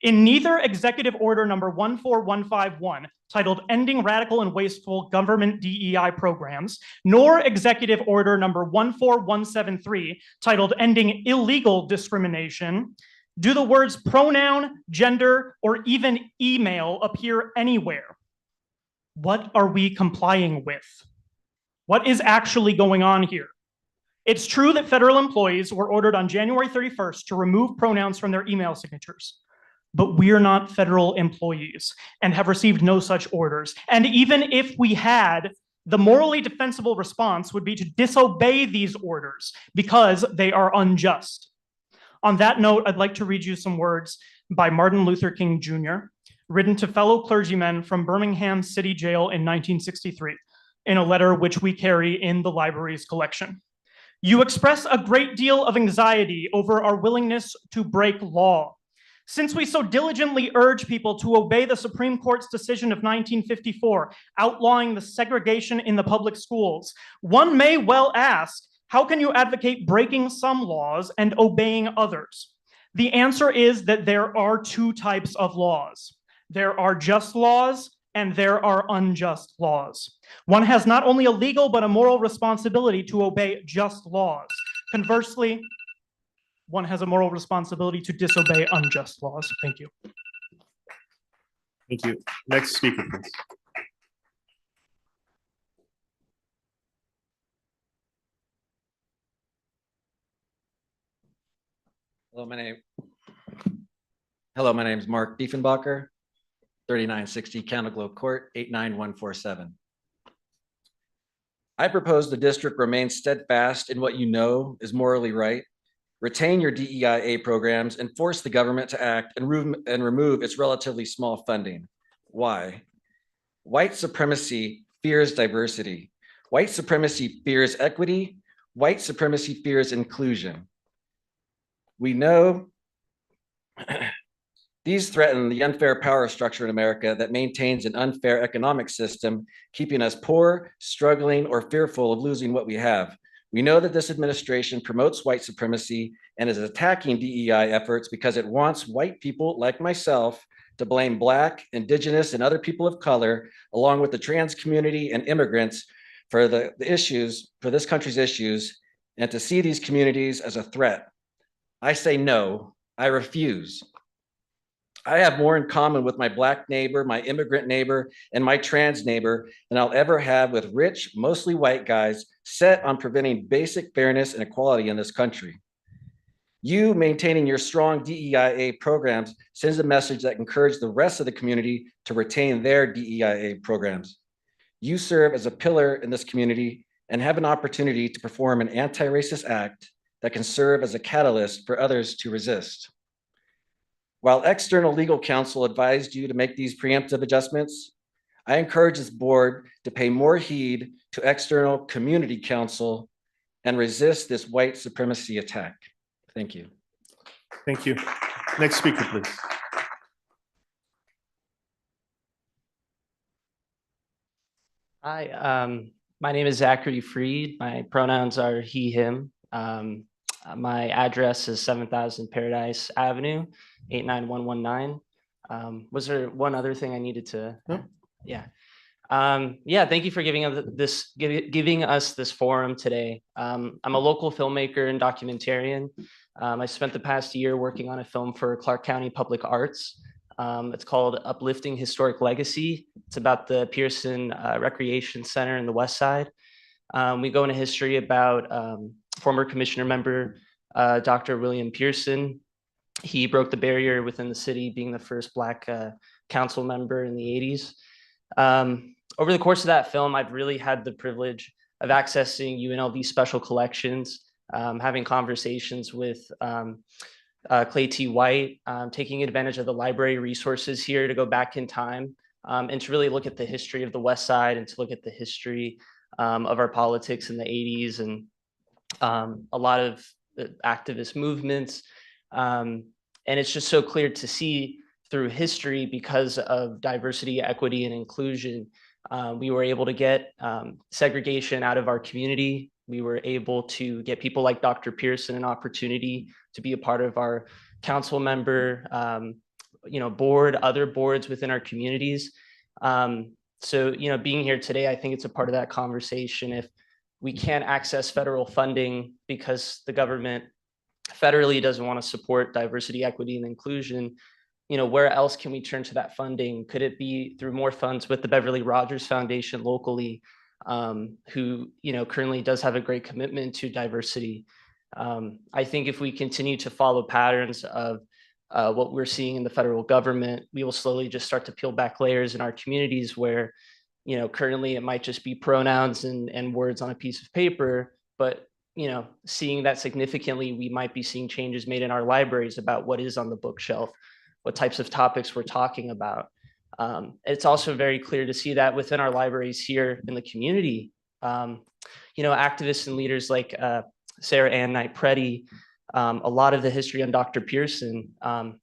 In neither Executive Order number 14151, titled Ending Radical and Wasteful Government DEI Programs, nor Executive Order number 14173, titled Ending Illegal Discrimination, do the words pronoun, gender, or even email appear anywhere. What are we complying with? What is actually going on here? It's true that federal employees were ordered on January 31st to remove pronouns from their email signatures, but we're not federal employees and have received no such orders. And even if we had, the morally defensible response would be to disobey these orders because they are unjust. On that note, I'd like to read you some words by Martin Luther King Jr., written to fellow clergymen from Birmingham City Jail in 1963, in a letter which we carry in the library's collection. You express a great deal of anxiety over our willingness to break law. Since we so diligently urge people to obey the Supreme Court's decision of 1954, outlawing the segregation in the public schools, one may well ask, how can you advocate breaking some laws and obeying others? The answer is that there are two types of laws. There are just laws and there are unjust laws. One has not only a legal but a moral responsibility to obey just laws. Conversely, one has a moral responsibility to disobey unjust laws. Thank you. Thank you. Next speaker, please. Hello, my name is Mark Diefenbacher, 3960 Counterglobe Court, 89147. I propose the district remain steadfast in what you know is morally right, retain your DEIA programs, and force the government to act and remove its relatively small funding. Why? White supremacy fears diversity. White supremacy fears equity. White supremacy fears inclusion. We know these threaten the unfair power structure in America that maintains an unfair economic system, keeping us poor, struggling, or fearful of losing what we have. We know that this administration promotes white supremacy and is attacking DEI efforts because it wants white people like myself to blame Black, Indigenous, and other people of color, along with the trans community and immigrants, for the issues, for this country's issues, and to see these communities as a threat. I say no, I refuse. I have more in common with my Black neighbor, my immigrant neighbor, and my trans neighbor than I'll ever have with rich, mostly white guys set on preventing basic fairness and equality in this country. You maintaining your strong DEIA programs sends a message that encourages the rest of the community to retain their DEIA programs. You serve as a pillar in this community and have an opportunity to perform an anti-racist act that can serve as a catalyst for others to resist. While external legal counsel advised you to make these preemptive adjustments, I encourage this board to pay more heed to external community counsel and resist this white supremacy attack. Thank you. Thank you. Next speaker, please. Hi, my name is Zachary Freed. My pronouns are he, him. My address is 7000 Paradise Avenue, 89119. Was there one other thing I needed to? No. Yeah. Yeah, thank you for giving us this forum today. I'm a local filmmaker and documentarian. I spent the past year working on a film for Clark County Public Arts. It's called Uplifting Historic Legacy. It's about the Pearson Recreation Center in the West Side. We go into history about former commissioner member, Dr. William Pearson. He broke the barrier within the city, being the first Black council member in the 80s. Over the course of that film, I've really had the privilege of accessing UNLV special collections, having conversations with Clay T. White, taking advantage of the library resources here to go back in time and to really look at the history of the West Side and to look at the history of our politics in the 80s and a lot of activist movements. And it's just so clear to see through history, because of diversity, equity, and inclusion, we were able to get segregation out of our community. We were able to get people like Dr. Pearson an opportunity to be a part of our council member, board, other boards within our communities. So, being here today, I think it's a part of that conversation. If we can't access federal funding because the government federally doesn't want to support diversity, equity, and inclusion, where else can we turn to that funding? Could it be through more funds with the Beverly Rogers Foundation locally, who, currently does have a great commitment to diversity? I think if we continue to follow patterns of what we're seeing in the federal government, we will slowly just start to peel back layers in our communities where, currently it might just be pronouns and words on a piece of paper, but seeing that significantly, we might be seeing changes made in our libraries about what is on the bookshelf, what types of topics we're talking about. It's also very clear to see that within our libraries here in the community, activists and leaders like Sarah Ann Knight-Preddy, a lot of the history on Dr. Pearson,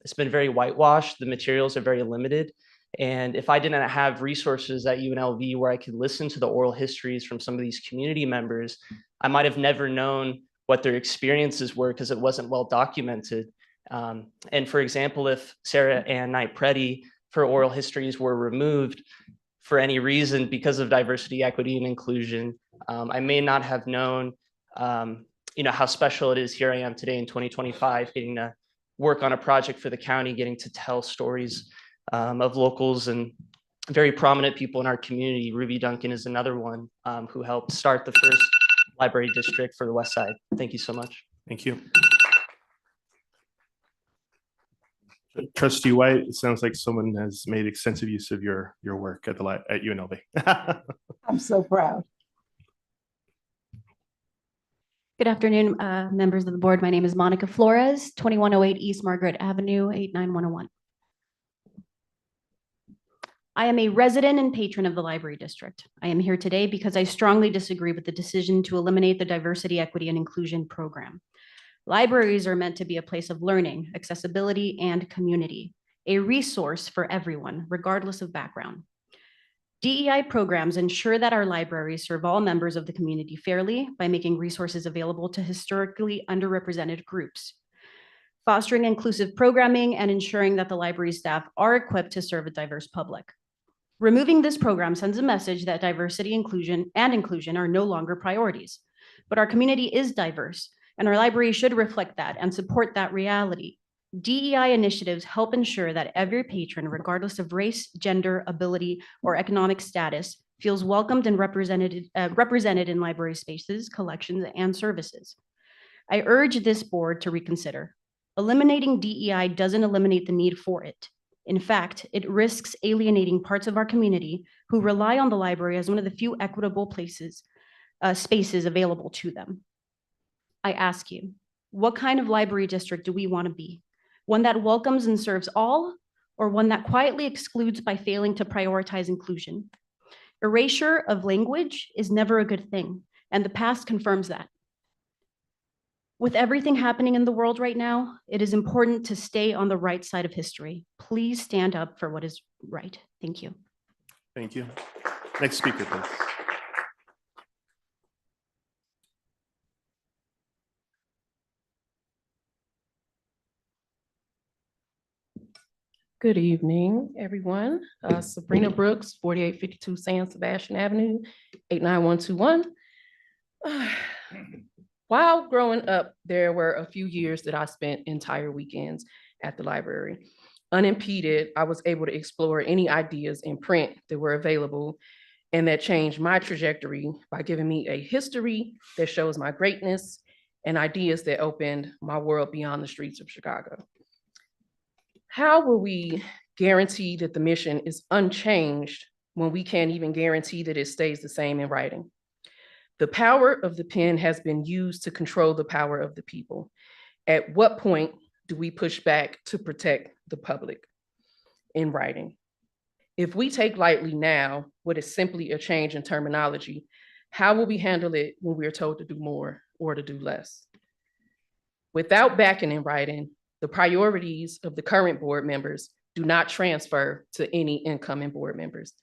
it's been very whitewashed. The materials are very limited. And if I didn't have resources at UNLV where I could listen to the oral histories from some of these community members, I might have never known what their experiences were because it wasn't well documented. And for example, if Sarah Ann Knight-Preddy, her oral histories were removed for any reason because of diversity, equity, and inclusion, I may not have known, how special it is here I am today in 2025, getting to work on a project for the county, getting to tell stories of locals and very prominent people in our community. Ruby Duncan is another one who helped start the first library district for the West Side. Thank you so much. Thank you. Trustee White, it sounds like someone has made extensive use of your work at at UNLV. I'm so proud. Good afternoon, members of the board. My name is Monica Flores, 2108 East Margaret Avenue, 89101. I am a resident and patron of the library district. I am here today because I strongly disagree with the decision to eliminate the Diversity, Equity, and Inclusion program. Libraries are meant to be a place of learning, accessibility, and community, a resource for everyone, regardless of background. DEI programs ensure that our libraries serve all members of the community fairly by making resources available to historically underrepresented groups, fostering inclusive programming, and ensuring that the library staff are equipped to serve a diverse public. Removing this program sends a message that diversity, inclusion are no longer priorities, but our community is diverse, and our library should reflect that and support that reality. DEI initiatives help ensure that every patron, regardless of race, gender, ability, or economic status, feels welcomed and represented in library spaces, collections, and services. I urge this board to reconsider. Eliminating DEI doesn't eliminate the need for it. In fact, it risks alienating parts of our community who rely on the library as one of the few equitable spaces available to them. I ask you, what kind of library district do we want to be? One that welcomes and serves all, or one that quietly excludes by failing to prioritize inclusion? Erasure of language is never a good thing, and the past confirms that. With everything happening in the world right now, it is important to stay on the right side of history. Please stand up for what is right. Thank you. Thank you. Next speaker, please. Good evening, everyone. Sabrina Brooks, 4852 San Sebastian Avenue, 89121. While growing up, there were a few years that I spent entire weekends at the library. Unimpeded, I was able to explore any ideas in print that were available and that changed my trajectory by giving me a history that shows my greatness and ideas that opened my world beyond the streets of Chicago. How will we guarantee that the mission is unchanged when we can't even guarantee that it stays the same in writing? The power of the pen has been used to control the power of the people. At what point do we push back to protect the public in writing? If we take lightly now what is simply a change in terminology, how will we handle it when we are told to do more or to do less? Without backing in writing, the priorities of the current board members do not transfer to any incoming board members.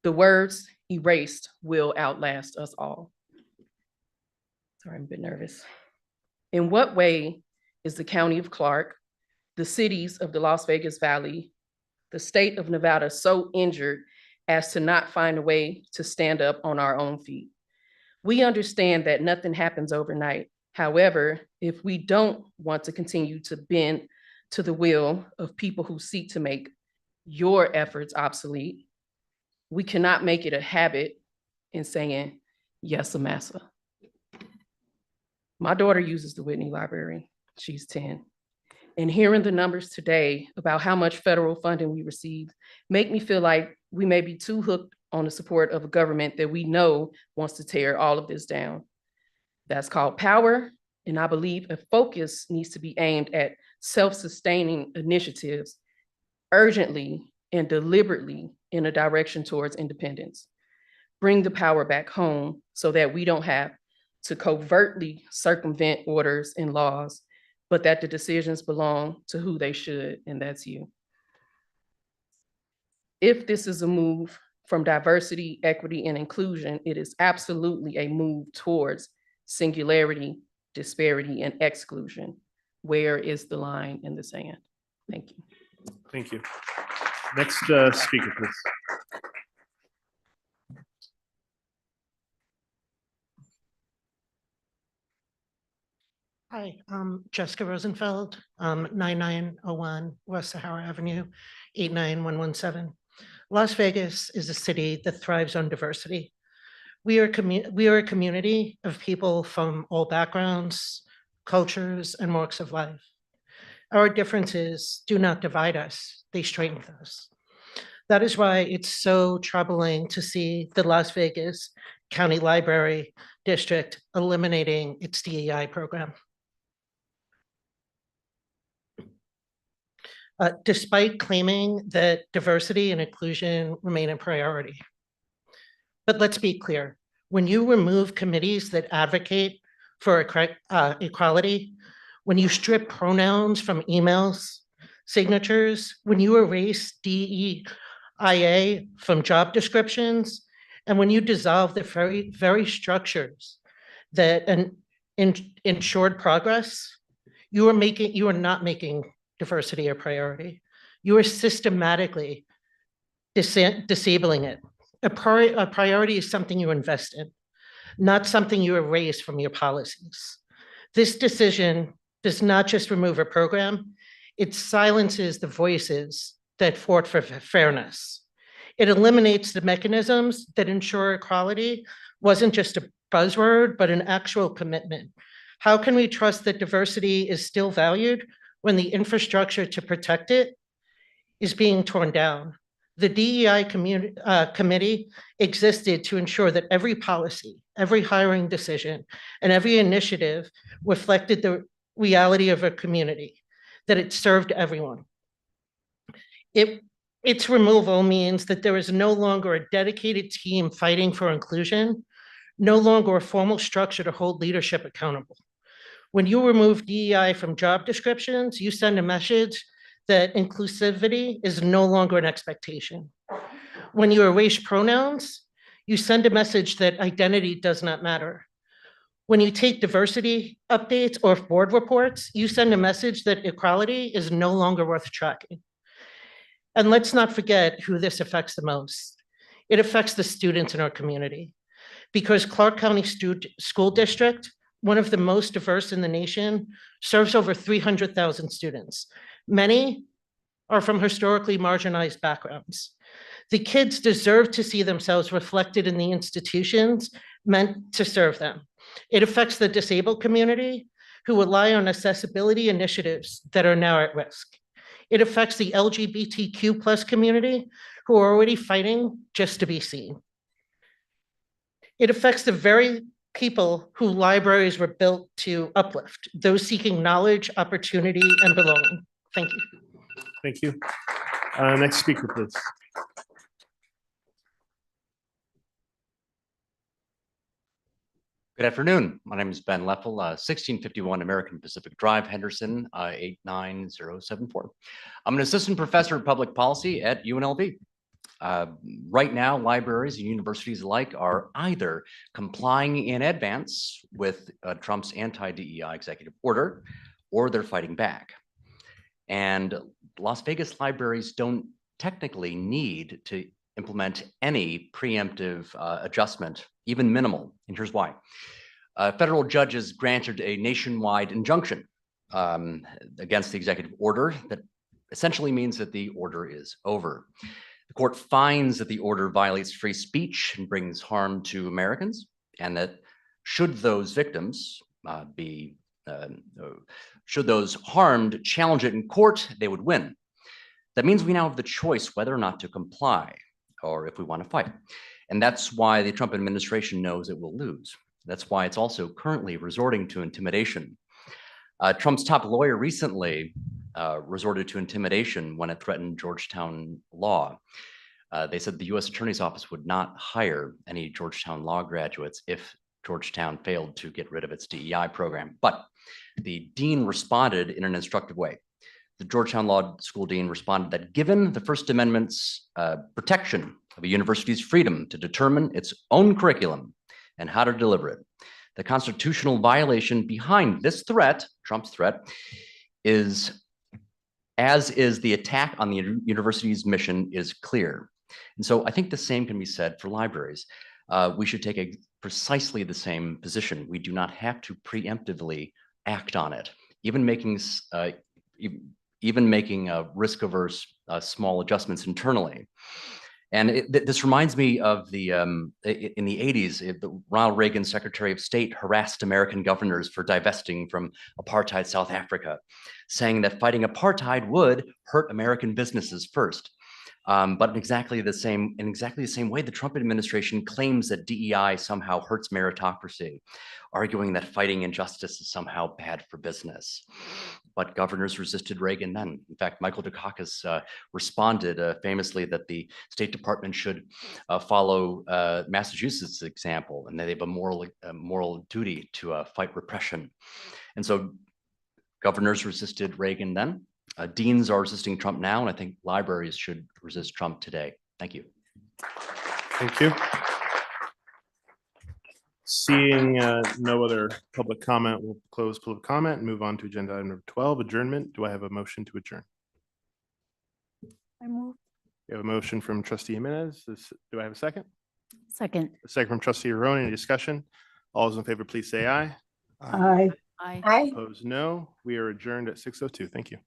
The words erased will outlast us all. Sorry, I'm a bit nervous. In what way is the County of Clark, the cities of the Las Vegas Valley, the state of Nevada so injured as to not find a way to stand up on our own feet? We understand that nothing happens overnight. However, if we don't want to continue to bend to the will of people who seek to make your efforts obsolete, we cannot make it a habit in saying, yes, Amasa. My daughter uses the Whitney Library. She's 10. And hearing the numbers today about how much federal funding we received make me feel like we may be too hooked on the support of a government that we know wants to tear all of this down. That's called power, and I believe a focus needs to be aimed at self-sustaining initiatives urgently and deliberately in a direction towards independence. Bring the power back home so that we don't have to covertly circumvent orders and laws, but that the decisions belong to who they should, and that's you. If this is a move from diversity, equity, and inclusion, it is absolutely a move towards singularity, disparity, and exclusion. Where is the line in the sand? Thank you. Thank you. Next speaker, please. Hi, Jessica Rosenfeld, 9901 West Sahara Avenue, 89117. Las Vegas is a city that thrives on diversity. We are a community of people from all backgrounds, cultures, and walks of life. Our differences do not divide us, they strengthen us. That is why it's so troubling to see the Las Vegas County Library District eliminating its DEI program. Despite claiming that diversity and inclusion remain a priority. But let's be clear, when you remove committees that advocate for equality, when you strip pronouns from emails, signatures, when you erase DEIA from job descriptions, and when you dissolve the very structures that ensured progress, you are not making diversity a priority. You are systematically disabling it. A priority is something you invest in, not something you erase from your policies. This decision does not just remove a program, it silences the voices that fought for fairness. It eliminates the mechanisms that ensure equality wasn't just a buzzword, but an actual commitment. How can we trust that diversity is still valued when the infrastructure to protect it is being torn down? The DEI committee existed to ensure that every policy, every hiring decision, and every initiative reflected the reality of a community, that it served everyone. Its removal means that there is no longer a dedicated team fighting for inclusion, no longer a formal structure to hold leadership accountable. When you remove DEI from job descriptions, you send a message that inclusivity is no longer an expectation. When you erase pronouns, you send a message that identity does not matter. When you take diversity updates or board reports, you send a message that equality is no longer worth tracking. And let's not forget who this affects the most. It affects the students in our community. Because Clark County School District, one of the most diverse in the nation, serves over 300,000 students. Many are from historically marginalized backgrounds. The kids deserve to see themselves reflected in the institutions meant to serve them. It affects the disabled community who rely on accessibility initiatives that are now at risk. It affects the LGBTQ+ community who are already fighting just to be seen. It affects the very people who libraries were built to uplift, those seeking knowledge, opportunity, and belonging. Thank you. Thank you. Next speaker, please. Good afternoon. My name is Ben Leffel, 1651 American Pacific Drive, Henderson, 89074. I'm an assistant professor of public policy at UNLV. Right now, libraries and universities alike are either complying in advance with Trump's anti-DEI executive order, or they're fighting back. And Las Vegas libraries don't technically need to implement any preemptive adjustment, even minimal, and here's why. Federal judges granted a nationwide injunction against the executive order that essentially means that the order is over. The court finds that the order violates free speech and brings harm to Americans, and that should those victims should those harmed challenge it in court, they would win. That means we now have the choice whether or not to comply, or if we want to fight. And that's why the Trump administration knows it will lose. That's why it's also currently resorting to intimidation. Trump's top lawyer recently resorted to intimidation when it threatened Georgetown law. They said the US Attorney's Office would not hire any Georgetown law graduates if Georgetown failed to get rid of its DEI program. But the dean responded in an instructive way. The Georgetown Law School dean responded that given the First Amendment's protection of a university's freedom to determine its own curriculum and how to deliver it, the constitutional violation behind this threat, Trump's threat, is, as is the attack on the university's mission, is clear. And so I think the same can be said for libraries. We should take precisely the same position. We do not have to preemptively act on it, even making even making risk-averse small adjustments internally. And this reminds me of the in the 80s, the Ronald Reagan Secretary of State harassed American governors for divesting from apartheid South Africa, saying that fighting apartheid would hurt American businesses first. But in exactly the same way, the Trump administration claims that DEI somehow hurts meritocracy, arguing that fighting injustice is somehow bad for business. But governors resisted Reagan then. In fact, Michael Dukakis responded famously that the State Department should follow Massachusetts' example, and that they have a moral duty to fight repression. And so governors resisted Reagan then. Deans are resisting Trump now, and I think libraries should resist Trump today. Thank you. Thank you. Seeing no other public comment, we'll close public comment and move on to agenda item number 12, adjournment. Do I have a motion to adjourn? I move. We have a motion from Trustee Jimenez. Do I have a second? Second. A second from Trustee Arone. Any discussion? All those in favor, please say aye. Aye. Aye. Opposed, no. We are adjourned at 6:02. Thank you.